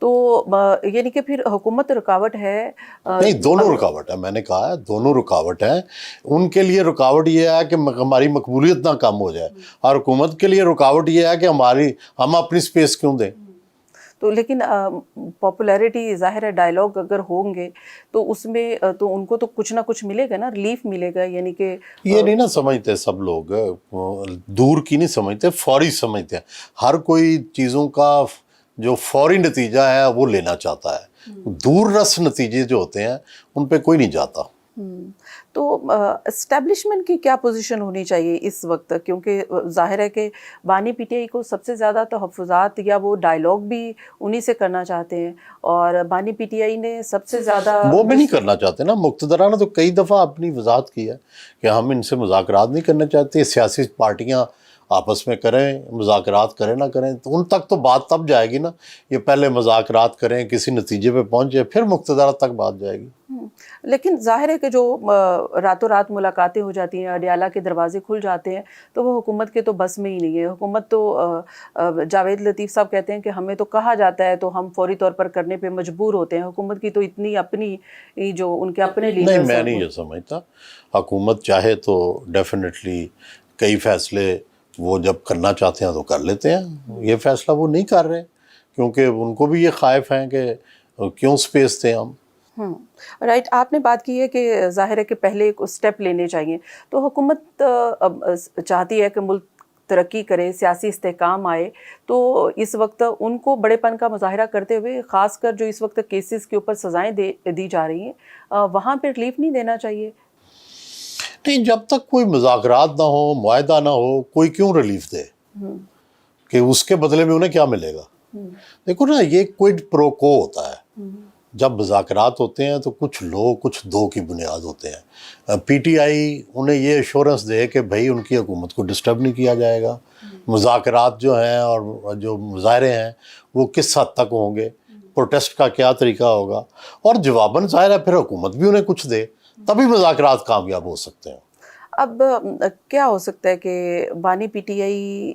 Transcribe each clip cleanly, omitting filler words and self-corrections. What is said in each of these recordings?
تو یعنی کہ پھر حکومت رکاوٹ ہے؟ نہیں، دونوں رکاوٹ ہے، میں نے کہا ہے دونوں رکاوٹ ہیں. ان کے لیے رکاوٹ یہ ہے کہ ہماری مقبولیت نہ کم ہو جائے، اور حکومت کے لیے رکاوٹ یہ ہے کہ ہم اپنی سپیس کیوں دیں. تو لیکن پاپولیرٹی ظاہر ہے ڈائلاگ اگر ہوں گے تو اس میں تو ان کو تو کچھ نہ کچھ ملے گا نا، ریلیف ملے گا. یعنی کہ یہ نہیں نا سمجھتے سب لوگ، دور کی نہیں سمجھتے، فوری سمجھتے ہیں. ہر کوئی چیزوں کا جو فوری نتیجہ ہے وہ لینا چاہتا ہے. دور رس نتیجے جو ہوتے ہیں ان پہ کوئی نہیں جاتا. تو اسٹیبلشمنٹ کی کیا پوزیشن ہونی چاہیے اس وقت؟ کیونکہ ظاہر ہے کہ بانی پی ٹی آئی کو سب سے زیادہ تحفظات یا وہ ڈائلاگ بھی انہی سے کرنا چاہتے ہیں، اور بانی پی ٹی آئی نے سب سے زیادہ وہ بھی نہیں کرنا چاہتے نا. مقتدران نے تو کئی دفعہ اپنی وضاحت کی ہے کہ ہم ان سے مذاکرات نہیں کرنا چاہتے. سیاسی پارٹیاں آپس میں کریں، مذاکرات کریں نہ کریں، تو ان تک تو بات تب جائے گی نا. یہ پہلے مذاکرات کریں، کسی نتیجے پہ پہنچے، پھر مقتدرات تک بات جائے گی. لیکن ظاہر ہے کہ جو راتوں رات ملاقاتیں ہو جاتی ہیں، اڈیالہ کے دروازے کھل جاتے ہیں، تو وہ حکومت کے تو بس میں ہی نہیں ہے. حکومت تو جاوید لطیف صاحب کہتے ہیں کہ ہمیں تو کہا جاتا ہے تو ہم فوری طور پر کرنے پہ مجبور ہوتے ہیں. حکومت کی تو اتنی اپنی جو ان کے اپنے نہیں، لیڈرز میں ہیں نہیں یہ سمجھتا. حکومت چاہے تو ڈیفینیٹلی کئی فیصلے وہ جب کرنا چاہتے ہیں تو کر لیتے ہیں. یہ فیصلہ وہ نہیں کر رہے کیونکہ ان کو بھی یہ خائف ہیں کہ کیوں سپیس دیں ہم. رائٹ. آپ نے بات کی ہے کہ ظاہر ہے کہ پہلے ایک اسٹیپ لینے چاہیے. تو حکومت چاہتی ہے کہ ملک ترقی کرے، سیاسی استحکام آئے، تو اس وقت ان کو بڑے پن کا مظاہرہ کرتے ہوئے خاص کر جو اس وقت کیسز کے اوپر سزائیں دی جا رہی ہیں وہاں پہ ریلیف نہیں دینا چاہیے؟ نہیں، جب تک کوئی مذاکرات نہ ہو، معاہدہ نہ ہو، کوئی کیوں ریلیف دے کہ اس کے بدلے میں انہیں کیا ملے گا. دیکھو نا، یہ کوئڈ پرو کو ہوتا ہے. جب مذاکرات ہوتے ہیں تو کچھ لوگ کچھ دو کی بنیاد ہوتے ہیں. پی ٹی آئی انہیں یہ ایشورنس دے کہ بھائی ان کی حکومت کو ڈسٹرب نہیں کیا جائے گا. مذاکرات جو ہیں اور جو مظاہرے ہیں وہ کس حد تک ہوں گے، پروٹیسٹ کا کیا طریقہ ہوگا، اور جواباً ظاہر ہے پھر حکومت بھی انہیں کچھ دے، تبھی مذاکرات کامیاب ہو سکتے ہیں. اب کیا ہو سکتا ہے کہ بانی پی ٹی آئی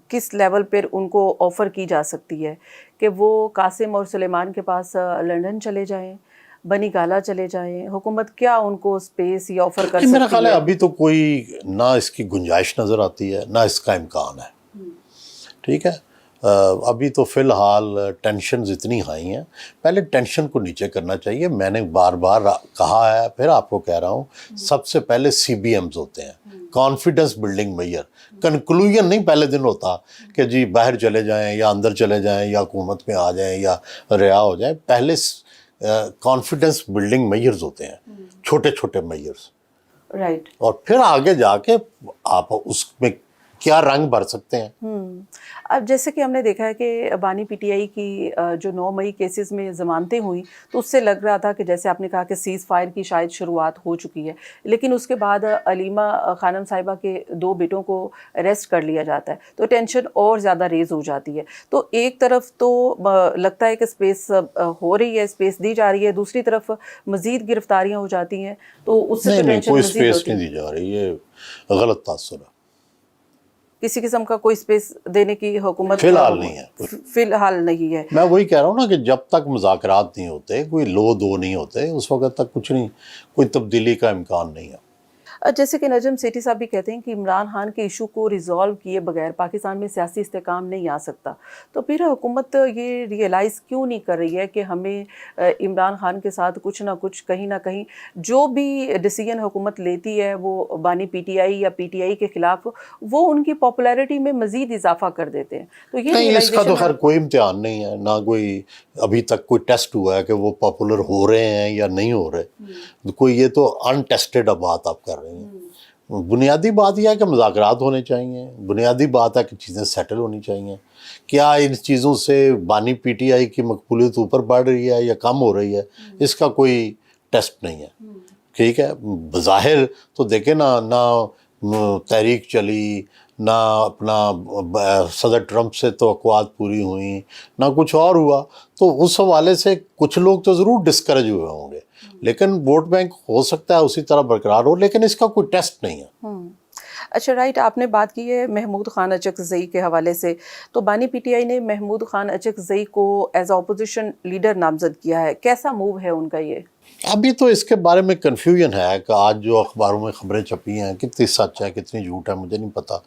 کس لیول پر ان کو آفر کی جا سکتی ہے کہ وہ قاسم اور سلیمان کے پاس لنڈن چلے جائیں، بنی گالا چلے جائیں؟ حکومت کیا ان کو اسپیس یا آفر کر میرا سکتی خیال ہے ہے؟ ابھی تو کوئی نہ اس کی گنجائش نظر آتی ہے، نہ اس کا امکان ہے. ٹھیک ہے، ابھی تو فی الحال ٹینشنز اتنی ہائی ہیں. پہلے ٹینشن کو نیچے کرنا چاہیے. میں نے بار بار کہا ہے، پھر آپ کو کہہ رہا ہوں، سب سے پہلے سی بی ایمز ہوتے ہیں، کانفیڈنس بلڈنگ میئر. کنکلوژن نہیں پہلے دن ہوتا کہ جی باہر چلے جائیں یا اندر چلے جائیں یا حکومت میں آ جائیں یا رہا ہو جائیں. پہلے کانفیڈنس بلڈنگ میئرز ہوتے ہیں، چھوٹے چھوٹے میئرز، رائٹ. اور پھر آگے جا کے آپ اس میں کیا رنگ بھر سکتے ہیں. اب جیسے کہ ہم نے دیکھا ہے کہ بانی پی ٹی آئی کی جو 9 مئی کیسز میں ضمانتیں ہوئیں تو اس سے لگ رہا تھا کہ جیسے آپ نے کہا کہ سیز فائر کی شاید شروعات ہو چکی ہے، لیکن اس کے بعد علیمہ خانم صاحبہ کے 2 بیٹوں کو اریسٹ کر لیا جاتا ہے تو ٹینشن اور زیادہ ریز ہو جاتی ہے. تو ایک طرف تو لگتا ہے کہ اسپیس ہو رہی ہے، اسپیس دی جا رہی ہے، دوسری طرف مزید گرفتاریاں ہو جاتی ہیں تو اس سے تو نہیں، ٹینشن کوئی مزید اسپیس ہوتی نہیں ہے. دی جا رہی، یہ غلط تاثر ہے. کسی قسم کا کوئی اسپیس دینے کی حکومت فی الحال نہیں ہے. فی الحال نہیں ہے. میں وہی کہہ رہا ہوں نا کہ جب تک مذاکرات نہیں ہوتے، کوئی لو دو نہیں ہوتے، اس وقت تک کچھ نہیں، کوئی تبدیلی کا امکان نہیں ہے. جیسے کہ نجم سیٹھی صاحب بھی کہتے ہیں کہ عمران خان کے ایشو کو ریزالو کیے بغیر پاکستان میں سیاسی استحکام نہیں آ سکتا. تو پھر حکومت یہ ریئلائز کیوں نہیں کر رہی ہے کہ ہمیں عمران خان کے ساتھ کچھ نہ کچھ کہیں نہ کہیں جو بھی ڈیسیجن حکومت لیتی ہے وہ بانی پی ٹی آئی یا پی ٹی آئی کے خلاف، وہ ان کی پاپولیرٹی میں مزید اضافہ کر دیتے ہیں. تو یہ نہیں، اس کا تو realization خیر کوئی امتحان نہیں ہے، نہ کوئی ابھی تک کوئی ٹیسٹ ہوا ہے کہ وہ پاپولر ہو رہے ہیں یا نہیں ہو رہے. کوئی یہ تو انٹیسٹڈ بات آپ کر رہے ہیں. بنیادی بات یہ ہے کہ مذاکرات ہونے چاہیے، بنیادی بات ہے کہ چیزیں سیٹل ہونی چاہیے. کیا ان چیزوں سے بانی پی ٹی آئی کی مقبولیت اوپر بڑھ رہی ہے یا کم ہو رہی ہے، اس کا کوئی ٹیسٹ نہیں ہے. ٹھیک ہے، بظاہر تو دیکھیں نہ تحریک چلی، نہ اپنا صدر ٹرمپ سے توقعات پوری ہوئیں، نہ کچھ اور ہوا. تو اس حوالے سے کچھ لوگ تو ضرور ڈسکریج ہوئے ہوں گے، لیکن ووٹ بینک ہو سکتا ہے اسی طرح برقرار ہو، لیکن اس کا کوئی ٹیسٹ نہیں ہے. اچھا رائٹ، آپ نے بات کی ہے محمود خان اچکزئی کے حوالے سے، تو بانی پی ٹی آئی نے محمود خان اچکزئی کو ایز اپوزیشن لیڈر نامزد کیا ہے، کیسا موو ہے ان کا یہ؟ ابھی تو اس کے بارے میں کنفیوژن ہے کہ آج جو اخباروں میں خبریں چھپی ہیں کتنی سچ ہے کتنی جھوٹ ہے مجھے نہیں پتا،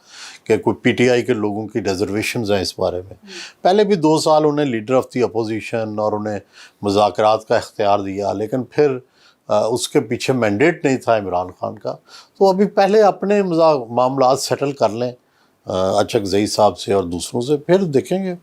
کہ کوئی پی ٹی آئی کے لوگوں کی ریزرویشنز ہیں اس بارے میں۔ پہلے بھی 2 سال انہیں لیڈر آف دی اپوزیشن اور انہیں مذاکرات کا اختیار دیا، لیکن پھر اس کے پیچھے مینڈیٹ نہیں تھا عمران خان کا، تو ابھی پہلے اپنے معاملات سیٹل کر لیں اچکزئی صاحب سے اور دوسروں سے، پھر دیکھیں گے۔